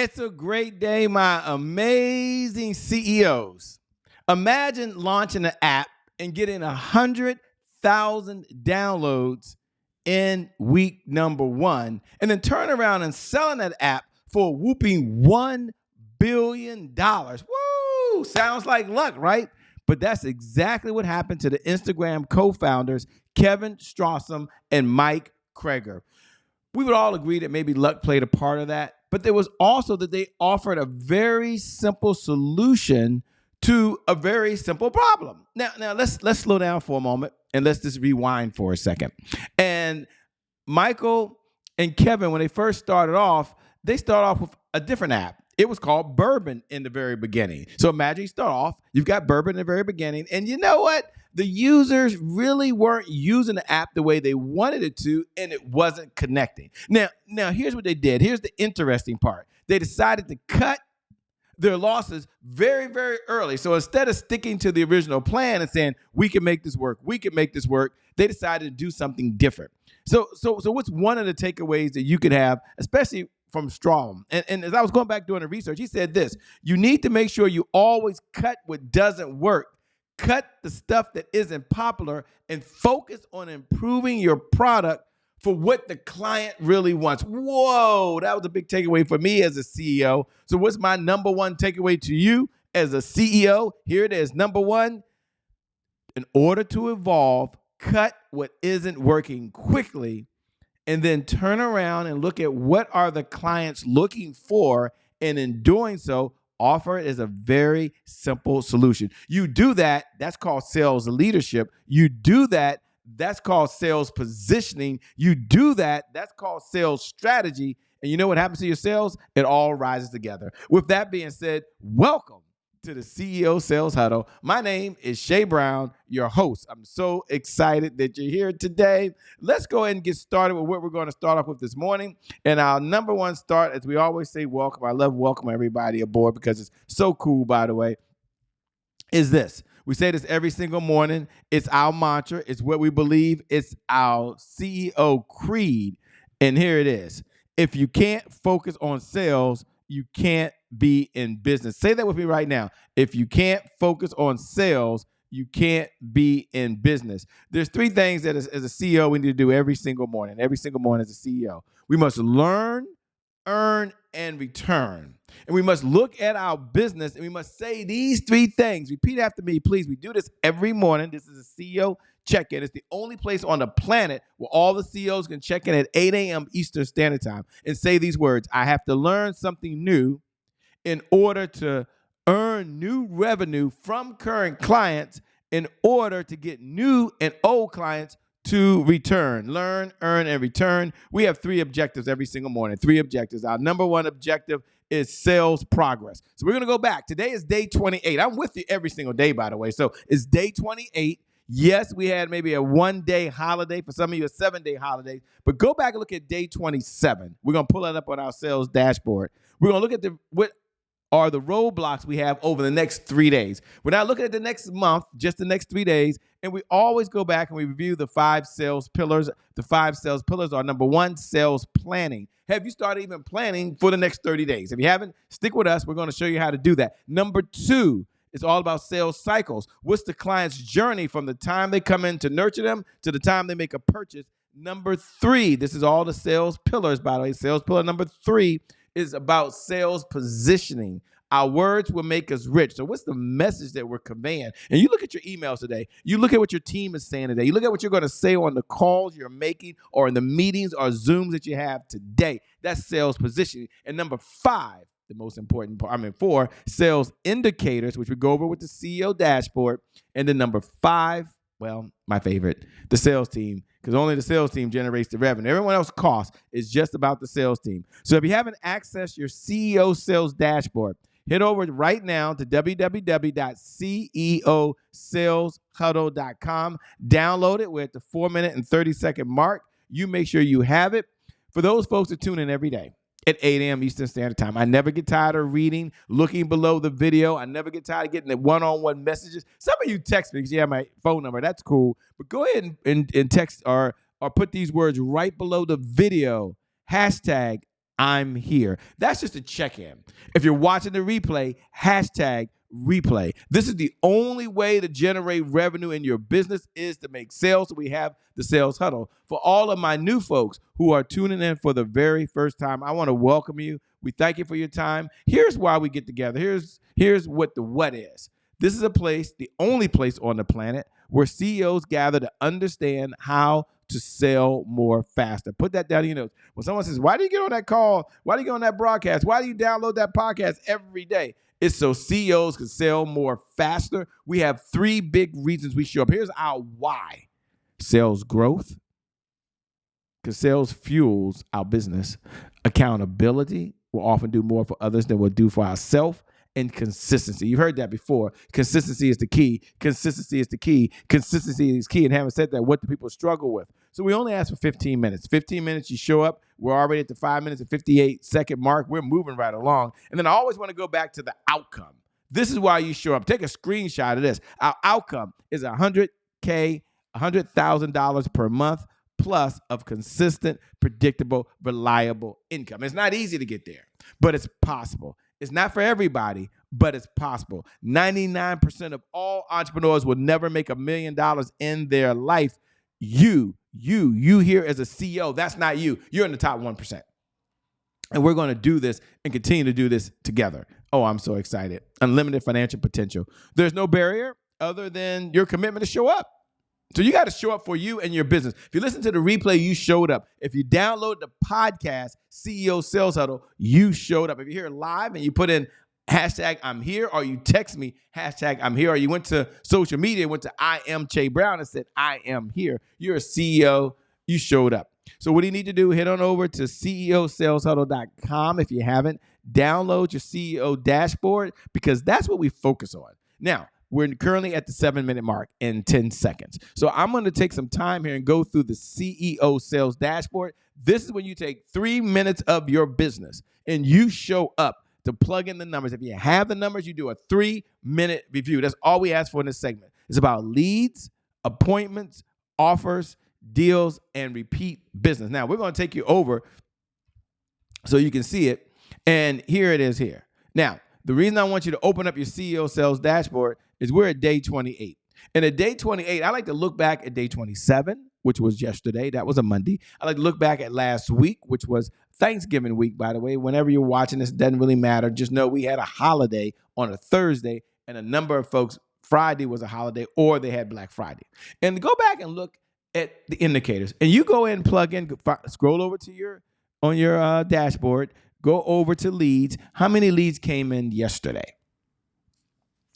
It's a great day, my amazing CEOs. Imagine launching an app and getting 100,000 downloads in week number 1, and then turn around and selling that app for a whooping $1 billion. Woo! Sounds like luck, right? But that's exactly what happened to the Instagram co-founders, Kevin Strassam and Mike Krager. We would all agree that maybe luck played a part of that, but there was also that they offered a very simple solution to a very simple problem. Now let's slow down for a moment and let's just rewind for a second. And Michael and Kevin, when they first started off, they started off with a different app. It was called Bourbon in the very beginning. So imagine you start off, you've got Bourbon in the very beginning, and you know what? The users really weren't using the app the way they wanted it to, and it wasn't connecting. Now, here's what they did. Here's the interesting part. They decided to cut their losses very, very early. So instead of sticking to the original plan and saying, we can make this work, they decided to do something different. So what's one of the takeaways that you could have, especially from Strom? And as I was going back doing the research, he said this: you need to make sure you always cut what doesn't work. Cut the stuff that isn't popular and focus on improving your product for what the client really wants. Whoa, that was a big takeaway for me as a CEO. So what's my number one takeaway to you as a CEO? Here it is. Number one, in order to evolve, cut what isn't working quickly, and then turn around and look at what are the clients looking for, and in doing so, offer it as a very simple solution. You do that, that's called sales leadership. You do that, that's called sales positioning. You do that, that's called sales strategy. And you know what happens to your sales? It all rises together. With that being said, welcome to the CEO Sales Huddle. My name is Shay Brown, your host. I'm so excited that you're here today. Let's go ahead and get started with what we're going to start off with this morning. And our number one start, as we always say, welcome. I love welcome everybody aboard because it's so cool, by the way, is this. We say this every single morning. It's our mantra. It's what we believe. It's our CEO creed. And here it is. If you can't focus on sales, you can't be in business. Say that with me right now. If you can't focus on sales, you can't be in business. There's 3 things that as a CEO we need to do every single morning. Every single morning as a CEO. We must learn, earn, and return. And we must look at our business and we must say these 3 things. Repeat after me, please. We do this every morning. This is a CEO check-in. It's the only place on the planet where all the CEOs can check in at 8 a.m. Eastern Standard Time and say these words. I have to learn something new in order to earn new revenue from current clients in order to get new and old clients to return. Learn, earn, and return. We have 3 objectives every single morning. 3 objectives. Our number one objective is sales progress. So we're going to go back. Today is day 28. I'm with you every single day, by the way. So it's day 28. Yes, we had maybe a 1-day holiday. For some of you, a 7-day holiday. But go back and look at day 27. We're going to pull that up on our sales dashboard. We're going to look at what are the roadblocks we have over the next 3 days. We're not looking at the next month, just the next 3 days. And we always go back and we review the 5 sales pillars. The 5 sales pillars are: number 1, sales planning. Have you started even planning for the next 30 days? If you haven't, stick with us. We're going to show you how to do that. Number 2, it's all about sales cycles. What's the client's journey from the time they come in to nurture them to the time they make a purchase? Number 3, this is all the sales pillars, by the way. Sales pillar number 3 is about sales positioning. Our words will make us rich. So what's the message that we're conveying? And you look at your emails today. You look at what your team is saying today. You look at what you're going to say on the calls you're making or in the meetings or Zooms that you have today. That's sales positioning. And number 5, the most important part, 4, sales indicators, which we go over with the CEO dashboard. And then number 5, well, my favorite, the sales team, because only the sales team generates the revenue. Everyone else costs. Is just about the sales team. So if you haven't accessed your CEO sales dashboard, head over right now to www.ceosaleshuddle.com. Download it. We're at the 4-minute and 30-second mark. You make sure you have it. For those folks that tune in every day at 8 a.m. Eastern Standard Time, I never get tired of reading, looking below the video. I never get tired of getting the one-on-one messages. Some of you text me because you have my phone number. That's cool. But go ahead and text or put these words right below the video. Hashtag I'm here. That's just a check-in. If you're watching the replay, hashtag replay. This is the only way to generate revenue in your business is to make sales. So we have the sales huddle. For all of my new folks who are tuning in for the very first time, I want to welcome you. We thank you for your time. Here's why we get together. Here's what the what is. This is a place, the only place on the planet where CEOs gather to understand how to sell more faster. Put that down in your notes. When someone says, why do you get on that call? Why do you get on that broadcast? Why do you download that podcast every day? It's so CEOs can sell more faster. We have 3 big reasons we show up. Here's our why. Sales growth, because sales fuels our business. Accountability, we'll often do more for others than we'll do for ourselves. And consistency. You've heard that before. Consistency is the key. Consistency is the key. Consistency is key. And having said that, what do people struggle with? So we only ask for 15 minutes. 15 minutes, you show up. We're already at the 5 minutes and 58-second mark. We're moving right along. And then I always want to go back to the outcome. This is why you show up. Take a screenshot of this. Our outcome is $100K, $100,000 per month plus of consistent, predictable, reliable income. It's not easy to get there, but it's possible. It's not for everybody, but it's possible. 99% of all entrepreneurs will never make $1 million in their life. You here as a CEO, that's not you. You're in the top 1%. And we're going to do this and continue to do this together. Oh, I'm so excited. Unlimited financial potential. There's no barrier other than your commitment to show up. So you got to show up for you and your business. If you listen to the replay, you showed up. If you download the podcast, CEO Sales Huddle, you showed up. If you're here live and you put in hashtag I'm here, or you text me hashtag I'm here, or you went to social media, went to I am Che Brown and said I am here, you're a CEO, you showed up. So what do you need to do? Head on over to ceosaleshuddle.com if you haven't. Download your CEO dashboard because that's what we focus on. Now, we're currently at the 7-minute mark in 10 seconds. So I'm going to take some time here and go through the CEO sales dashboard. This is when you take 3 minutes of your business and you show up to plug in the numbers. If you have the numbers, you do a 3-minute review. That's all we ask for in this segment. It's about leads, appointments, offers, deals, and repeat business. Now, we're going to take you over so you can see it. And here it is here. Now, the reason I want you to open up your CEO sales dashboard is we're at day 28. And at day 28, I like to look back at day 27, which was yesterday. That was a Monday. I like to look back at last week, which was Thanksgiving week, by the way. Whenever you're watching this, it doesn't really matter. Just know we had a holiday on a Thursday, and a number of folks, Friday was a holiday, or they had Black Friday. And go back and look at the indicators. And you go in and plug in, scroll over to your dashboard, go over to leads. How many leads came in yesterday?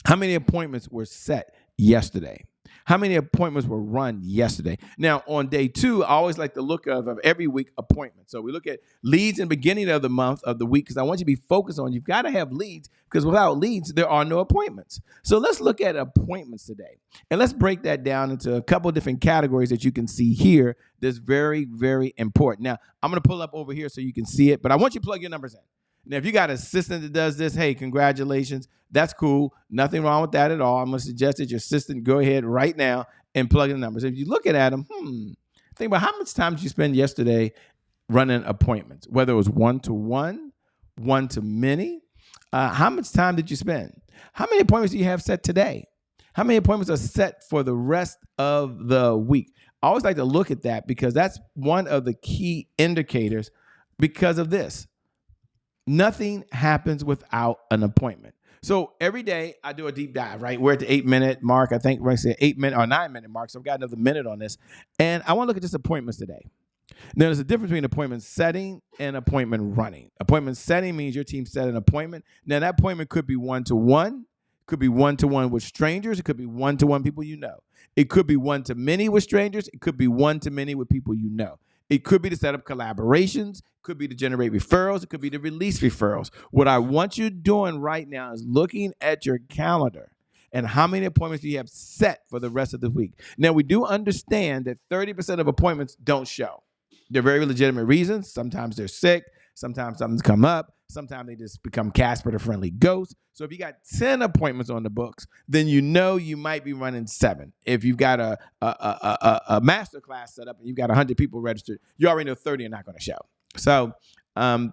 How many appointments were set yesterday? How many appointments were run yesterday? Now, on day 2, I always like to look of every week appointments. So we look at leads in the beginning of the month, of the week, because I want you to be focused on, you've got to have leads, because without leads, there are no appointments. So let's look at appointments today. And let's break that down into a couple of different categories that you can see here that's very, very important. Now, I'm going to pull up over here so you can see it, but I want you to plug your numbers in. Now, if you got an assistant that does this, hey, congratulations. That's cool. Nothing wrong with that at all. I'm going to suggest that your assistant go ahead right now and plug in the numbers. If you look at them, think about how much time did you spend yesterday running appointments, whether it was one-to-one, one-to-many. How much time did you spend? How many appointments do you have set today? How many appointments are set for the rest of the week? I always like to look at that because that's one of the key indicators because of this. Nothing happens without an appointment. So every day I do a deep dive, right? We're at the 8-minute mark. I think we're going to say 8-minute or 9-minute mark. So I've got another minute on this. And I want to look at just appointments today. Now, there's a difference between appointment setting and appointment running. Appointment setting means your team set an appointment. Now, that appointment could be one-to-one. Could be one-to-one with strangers. It could be one-to-one people you know. It could be one-to-many with strangers. It could be one-to-many with people you know. It could be to set up collaborations. It could be to generate referrals. It could be to release referrals. What I want you doing right now is looking at your calendar and how many appointments do you have set for the rest of the week. Now, we do understand that 30% of appointments don't show. They're very legitimate reasons. Sometimes they're sick. Sometimes something's come up. Sometimes they just become Casper the Friendly Ghost. So if you got 10 appointments on the books, then you know you might be running 7. If you've got a master class set up and you've got 100 people registered, you already know 30 are not going to show. So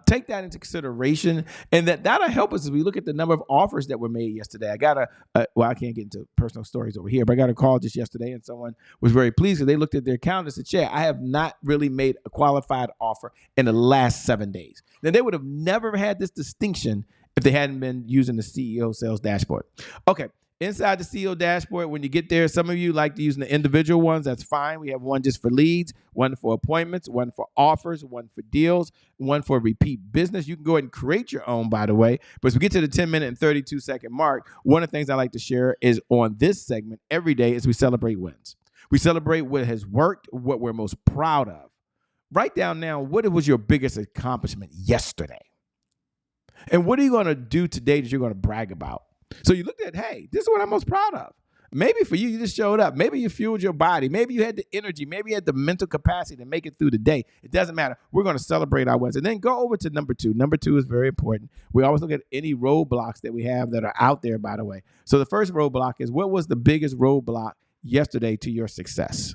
Take that into consideration, and that'll help us as we look at the number of offers that were made yesterday. I got I can't get into personal stories over here, but I got a call just yesterday, and someone was very pleased because they looked at their calendar and said, "Chad, I have not really made a qualified offer in the last 7 days." Now, they would have never had this distinction if they hadn't been using the CEO sales dashboard. Okay. Inside the CEO dashboard, when you get there, some of you like to use the individual ones. That's fine. We have one just for leads, one for appointments, one for offers, one for deals, one for repeat business. You can go ahead and create your own, by the way. But as we get to the 10-minute and 32-second mark, one of the things I like to share is on this segment every day is we celebrate wins. We celebrate what has worked, what we're most proud of. Write down now, what was your biggest accomplishment yesterday? And what are you going to do today that you're going to brag about? So you looked at, hey, this is what I'm most proud of. Maybe for you, you just showed up. Maybe you fueled your body. Maybe you had the energy. Maybe you had the mental capacity to make it through the day. It doesn't matter. We're going to celebrate our wins. And then go over to number 2. Number 2 is very important. We always look at any roadblocks that we have that are out there, by the way. So the first roadblock is, what was the biggest roadblock yesterday to your success?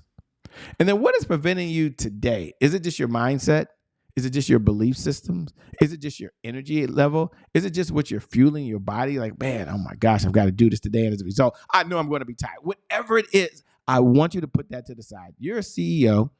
And then what is preventing you today? Is it just your mindset? Is it just your belief systems? Is it just your energy level? Is it just what you're fueling your body? Like, man, oh my gosh, I've got to do this today. And as a result, I know I'm going to be tired. Whatever it is, I want you to put that to the side. You're a CEO.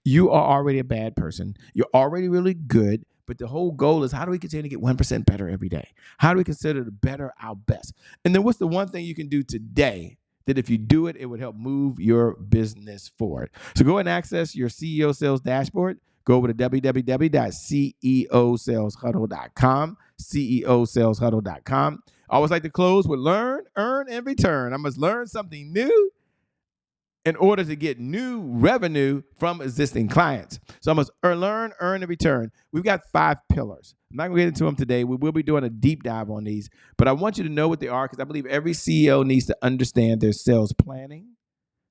You are already a bad person. You're already really good. But the whole goal is, how do we continue to get 1% better every day? How do we consider the better our best? And then what's the one thing you can do today that if you do it, it would help move your business forward? So go ahead and access your CEO sales dashboard. Go over to www.ceosaleshuddle.com, ceosaleshuddle.com. I always like to close with learn, earn, and return. I must learn something new in order to get new revenue from existing clients. So I must learn, earn, and return. We've got 5 pillars. I'm not going to get into them today. We will be doing a deep dive on these, but I want you to know what they are because I believe every CEO needs to understand their sales planning.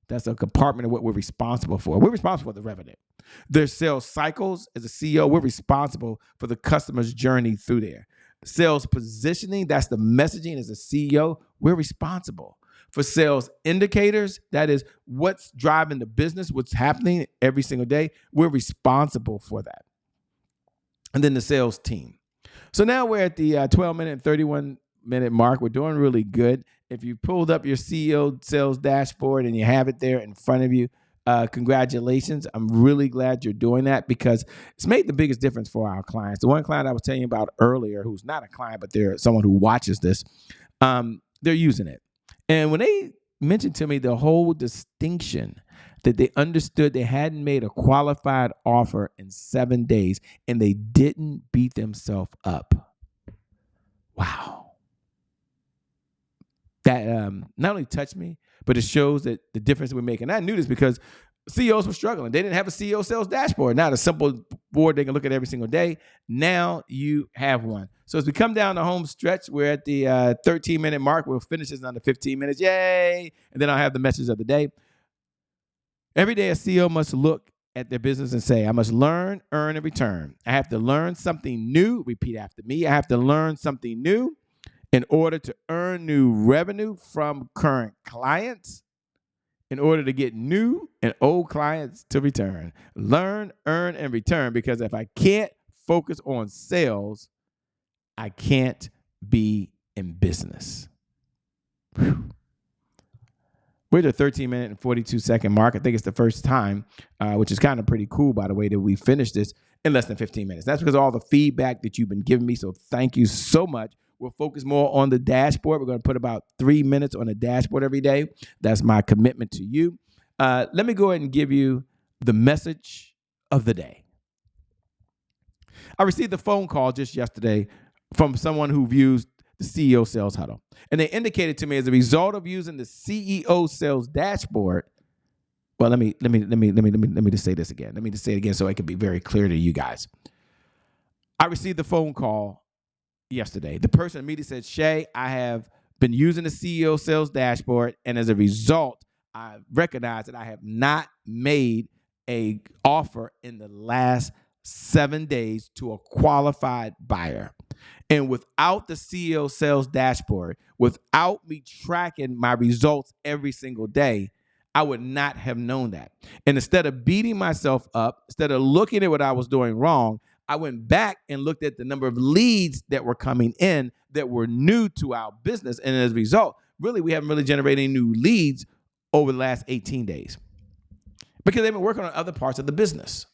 That's a compartment of what we're responsible for. We're responsible for the revenue. There's sales cycles. As a CEO, we're responsible for the customer's journey through there. Sales positioning, that's the messaging. As a CEO, we're responsible for sales indicators. That is what's driving the business, what's happening every single day. We're responsible for that. And then the sales team. So now we're at the 12-minute and 31-minute mark. We're doing really good. If you pulled up your CEO sales dashboard and you have it there in front of you, congratulations. I'm really glad you're doing that because it's made the biggest difference for our clients. The one client I was telling you about earlier, who's not a client, but they're someone who watches this, they're using it. And when they mentioned to me the whole distinction that they understood they hadn't made a qualified offer in 7 days and they didn't beat themselves up. Wow. That not only touched me, but it shows that the difference we're making. I knew this because CEOs were struggling. They didn't have a CEO sales dashboard. Not a simple board they can look at every single day. Now you have one. So as we come down the home stretch, we're at the 13-minute mark. We'll finish this in under 15 minutes. Yay! And then I'll have the message of the day. Every day a CEO must look at their business and say, I must learn, earn, and return. I have to learn something new. Repeat after me. I have to learn something new in order to earn new revenue from current clients, in order to get new and old clients to return. Learn, earn, and return, because if I can't focus on sales, I can't be in business. Whew. We're at the 13-minute and 42-second mark. I think it's the first time, which is kind of pretty cool, by the way, that we finished this in less than 15 minutes. That's because of all the feedback that you've been giving me, so thank you so much. We'll focus more on the dashboard. We're going to put about 3 minutes on the dashboard every day. That's my commitment to you. Let me go ahead and give you the message of the day. I received a phone call just yesterday from someone who views the CEO Sales Huddle. And they indicated to me, as a result of using the CEO Sales Dashboard, well, let me just say this again. Let me just say it again so it can be very clear to you guys. I received a phone call yesterday. The person immediately said, Shay, I have been using the CEO Sales Dashboard, and as a result, I recognize that I have not made an offer in the last 7 days to a qualified buyer. And without the CEO Sales Dashboard, without me tracking my results every single day, I would not have known that. And instead of beating myself up, instead of looking at what I was doing wrong, I went back and looked at the number of leads that were coming in that were new to our business. And as a result, really, we haven't really generated any new leads over the last 18 days because they've been working on other parts of the business.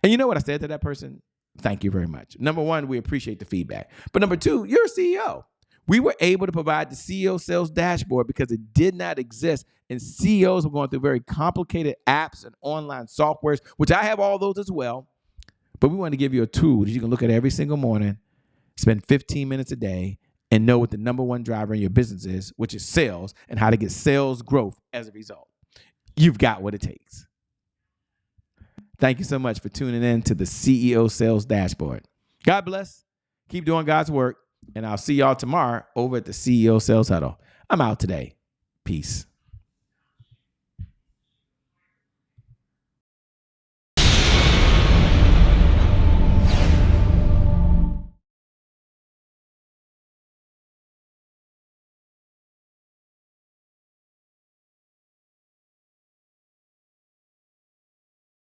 And you know what I said to that person? Thank you very much. Number one, we appreciate the feedback. But number two, you're a CEO. We were able to provide the CEO sales dashboard because it did not exist. And CEOs were going through very complicated apps and online softwares, which I have all those as well. But we want to give you a tool that you can look at every single morning, spend 15 minutes a day, and know what the number one driver in your business is, which is sales, and how to get sales growth as a result. You've got what it takes. Thank you so much for tuning in to the CEO Sales Dashboard. God bless. Keep doing God's work. And I'll see y'all tomorrow over at the CEO Sales Huddle. I'm out today. Peace.